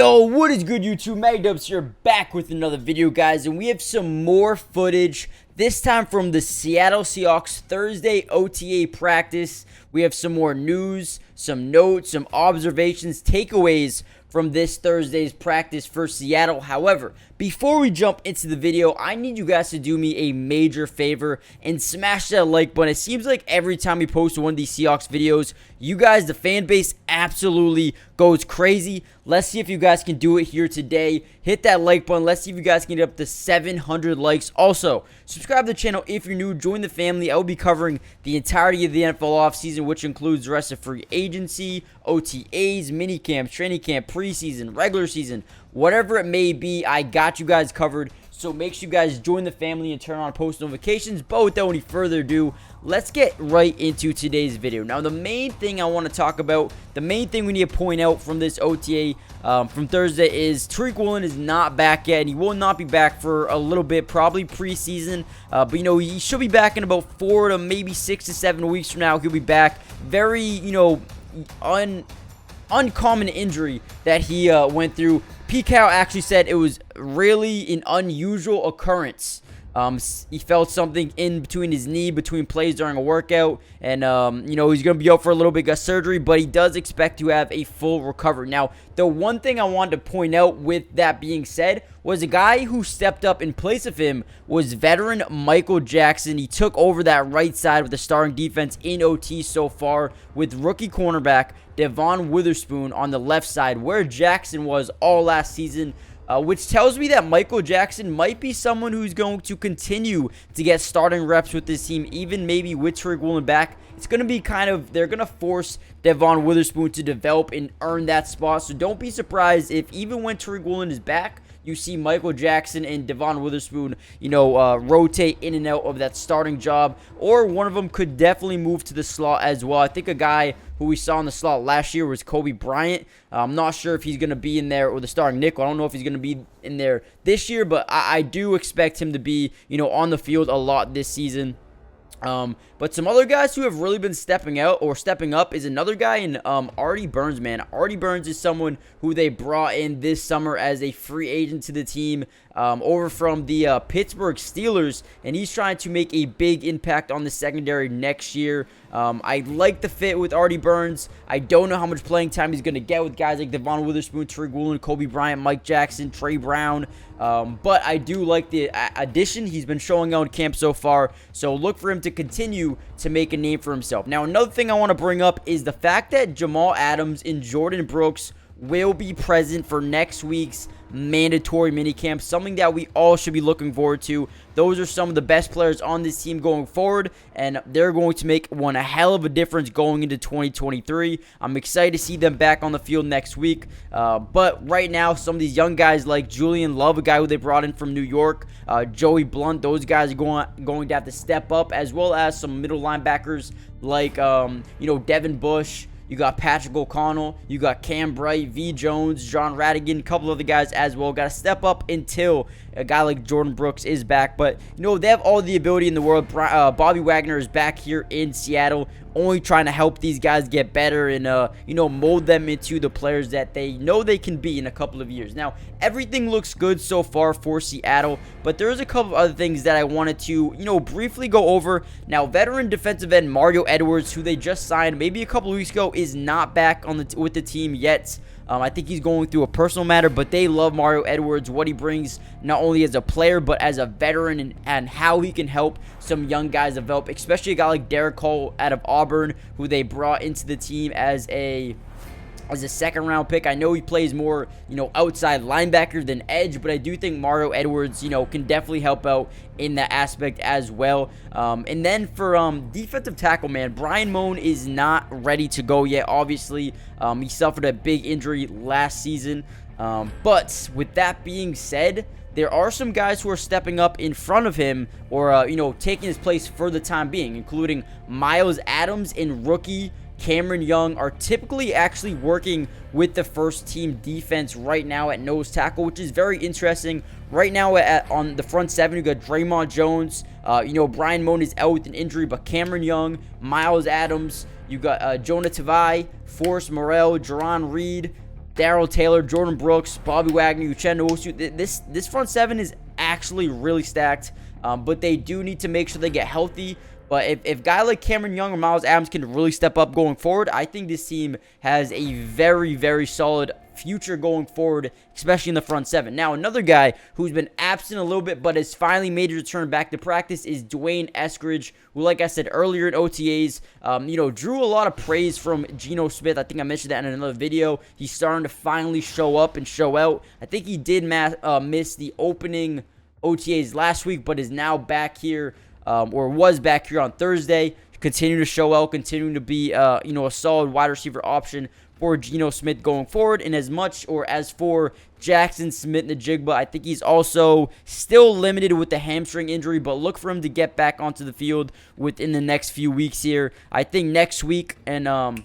Yo, what is good, YouTube? Magdubs here, back with another video, guys, and we have some more footage, this time from the Seattle Seahawks Thursday OTA practice. We have some more news, some notes, some observations, takeaways from this Thursday's practice for Seattle. However, before we jump into the video, I need you guys to do me a major favor and smash that like button. It seems like every time we post one of these Seahawks videos, you guys, the fan base, absolutely goes crazy. Let's see if you guys can do it here today. Hit that like button. Let's see if you guys can get up to 700 likes. Also, subscribe to the channel if you're new. Join the family. I will be covering the entirety of the NFL offseason, which includes the rest of free agency, OTAs, mini camps, training camp, preseason, regular season, whatever it may be. I got you guys covered. So make sure you guys join the family and turn on post notifications. But without any further ado, let's get right into today's video. Now, the main thing I want to talk about, the main thing we need to point out from this OTA from Thursday is Tariq Woolen is not back yet, and he will not be back for a little bit, probably preseason. But, you know, he should be back in about 4 to maybe 6 to 7 weeks from now. He'll be back. Very, you know, uncommon injury that he went through. P. Carroll actually said it was really an unusual occurrence. He felt something in between his knee, between plays during a workout, and, you know, he's going to be out for a little bit, got surgery, but he does expect to have a full recovery. Now, the one thing I wanted to point out with that being said was a guy who stepped up in place of him was veteran Michael Jackson. He took over that right side with the starting defense in OT so far with rookie cornerback Devon Witherspoon on the left side, where Jackson was all last season. Which tells me that Michael Jackson might be someone who's going to continue to get starting reps with this team, even maybe with Tariq Woolen back. It's going to be kind of, they're going to force Devon Witherspoon to develop and earn that spot. So don't be surprised if even when Tariq Woolen is back, you see Michael Jackson and Devon Witherspoon, you know, rotate in and out of that starting job. Or one of them could definitely move to the slot as well. I think a guy who we saw in the slot last year was Kobe Bryant. I'm not sure if he's going to be in there, or the starting nickel. I don't know if he's going to be in there this year, but I do expect him to be, you know, on the field a lot this season. But some other guys who have really been stepping out or stepping up is another guy in Artie Burns, man. Artie Burns is someone who they brought in this summer as a free agent to the team over from the Pittsburgh Steelers, and he's trying to make a big impact on the secondary next year. I like the fit with Artie Burns. I don't know how much playing time he's going to get with guys like Devon Witherspoon, Tariq Woolen, Kobe Bryant, Mike Jackson, Trey Brown. But I do like the addition. He's been showing out in camp so far, so look for him to continue to make a name for himself. Now, another thing I want to bring up is the fact that Jamal Adams and Jordan Brooks will be present for next week's mandatory minicamp, something that we all should be looking forward to. Those are some of the best players on this team going forward, and they're going to make one a hell of a difference going into 2023. I'm excited to see them back on the field next week. But right now, some of these young guys like Julian Love, a guy who they brought in from New York, Joey Blunt, those guys are going to have to step up, as well as some middle linebackers like, you know, Devin Bush. You got Patrick O'Connell, you got Cam Bright, V. Jones, John Radigan, a couple other guys as well. Got to step up until a guy like Jordan Brooks is back. But, you know, they have all the ability in the world. Bobby Wagner is back here in Seattle, only trying to help these guys get better and, you know, mold them into the players that they know they can be in a couple of years. Now, everything looks good so far for Seattle, but there's a couple of other things that I wanted to, you know, briefly go over. Now, veteran defensive end Mario Edwards, who they just signed maybe a couple of weeks ago, is not back on with the team yet. I think he's going through a personal matter, but they love Mario Edwards, what he brings not only as a player but as a veteran, and how he can help some young guys develop, especially a guy like Derek Cole out of Auburn, who they brought into the team as a second-round pick. I know he plays more, you know, outside linebacker than edge, but I do think Mario Edwards, you know, can definitely help out in that aspect as well. And then for defensive tackle, man, Brian Moan is not ready to go yet. Obviously, he suffered a big injury last season. But with that being said, there are some guys who are stepping up in front of him, or, you know, taking his place for the time being, including Miles Adams and rookie Cameron Young are typically actually working with the first team defense right now at nose tackle, which is very interesting. Right now on the front seven, you got Draymond Jones. You know, Brian Moan is out with an injury, but Cameron Young, Miles Adams, you got Jonah Tavai, Forrest Morrell, Jerron Reed, Darrell Taylor, Jordan Brooks, Bobby Wagner, Uchenna Nwosu. This front seven is actually really stacked, but they do need to make sure they get healthy. But if guy like Cameron Young or Miles Adams can really step up going forward, I think this team has a very, very solid future going forward, especially in the front seven. Now, another guy who's been absent a little bit but has finally made a return back to practice is Dwayne Eskridge, who, like I said earlier in OTAs, drew a lot of praise from Geno Smith. I think I mentioned that in another video. He's starting to finally show up and show out. I think he did miss the opening OTAs last week, but is now back here, or was back here on Thursday. Continue to show out, continuing to be, a solid wide receiver option for Geno Smith going forward. And as for Jackson Smith-Njigba, I think he's also still limited with the hamstring injury, but look for him to get back onto the field within the next few weeks here. I think next week, and I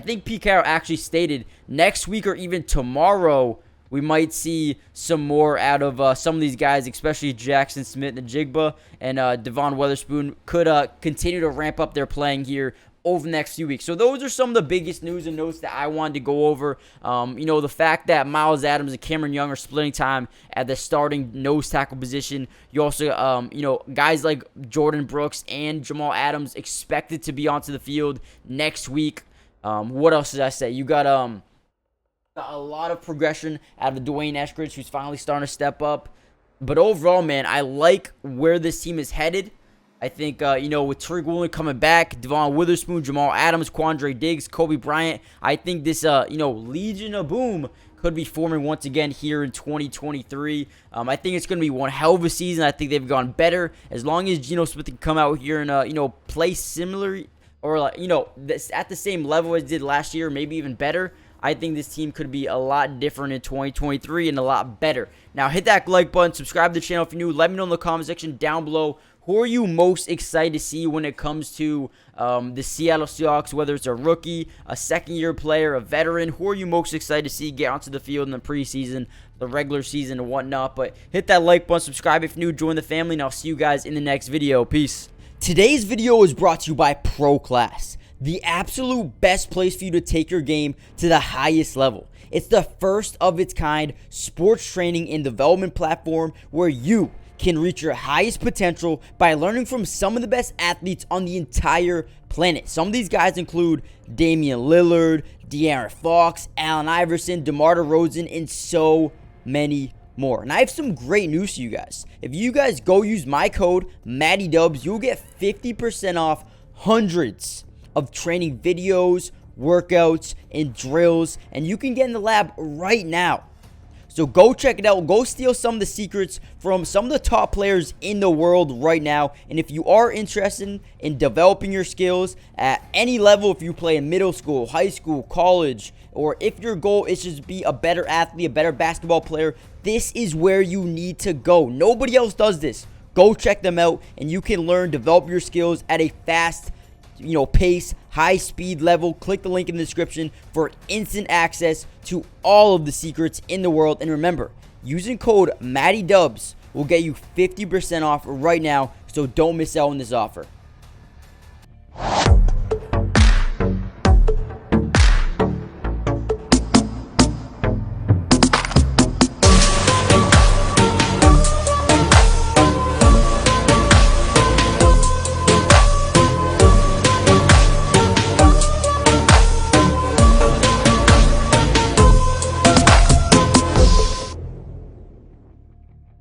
think Pete Carroll actually stated next week or even tomorrow, we might see some more out of some of these guys, especially Jackson Smith-Njigba and Devon Witherspoon could continue to ramp up their playing here over the next few weeks. So those are some of the biggest news and notes that I wanted to go over. The fact that Miles Adams and Cameron Young are splitting time at the starting nose tackle position. You also, guys like Jordan Brooks and Jamal Adams expected to be onto the field next week. What else did I say? You got a lot of progression out of Dwayne Eskridge, who's finally starting to step up. But overall, man, I like where this team is headed. I think, with Tariq Woolen coming back, Devon Witherspoon, Jamal Adams, Quandre Diggs, Kobe Bryant, I think this, Legion of Boom could be forming once again here in 2023. I think it's going to be one hell of a season. I think they've gone better. As long as Geno Smith can come out here and, play similar or, at the same level as did last year, maybe even better, I think this team could be a lot different in 2023 and a lot better. Now, hit that like button, subscribe to the channel if you're new. Let me know in the comment section down below, who are you most excited to see when it comes to the Seattle Seahawks, whether it's a rookie, a second-year player, a veteran? Who are you most excited to see get onto the field in the preseason, the regular season, and whatnot? But hit that like button, subscribe if you're new, join the family, and I'll see you guys in the next video. Peace. Today's video is brought to you by Pro Class, the absolute best place for you to take your game to the highest level. It's the first of its kind sports training and development platform where you can reach your highest potential by learning from some of the best athletes on the entire planet. Some of these guys include Damian Lillard, De'Aaron Fox, Allen Iverson, DeMar DeRozan, and so many more. And I have some great news for you guys. If you guys go use my code MattyDubs, you'll get 50% off hundreds of training videos, workouts, and drills, and you can get in the lab right now. So go check it out. Go steal some of the secrets from some of the top players in the world right now. And if you are interested in developing your skills at any level, if you play in middle school, high school, college, or if your goal is just to be a better athlete, a better basketball player, this is where you need to go. Nobody else does this. Go check them out, and you can learn, develop your skills at a fast pace, high speed level. Click the link in the description for instant access to all of the secrets in the world. And remember, using code MattyDubs will get you 50% off right now, so don't miss out on this offer.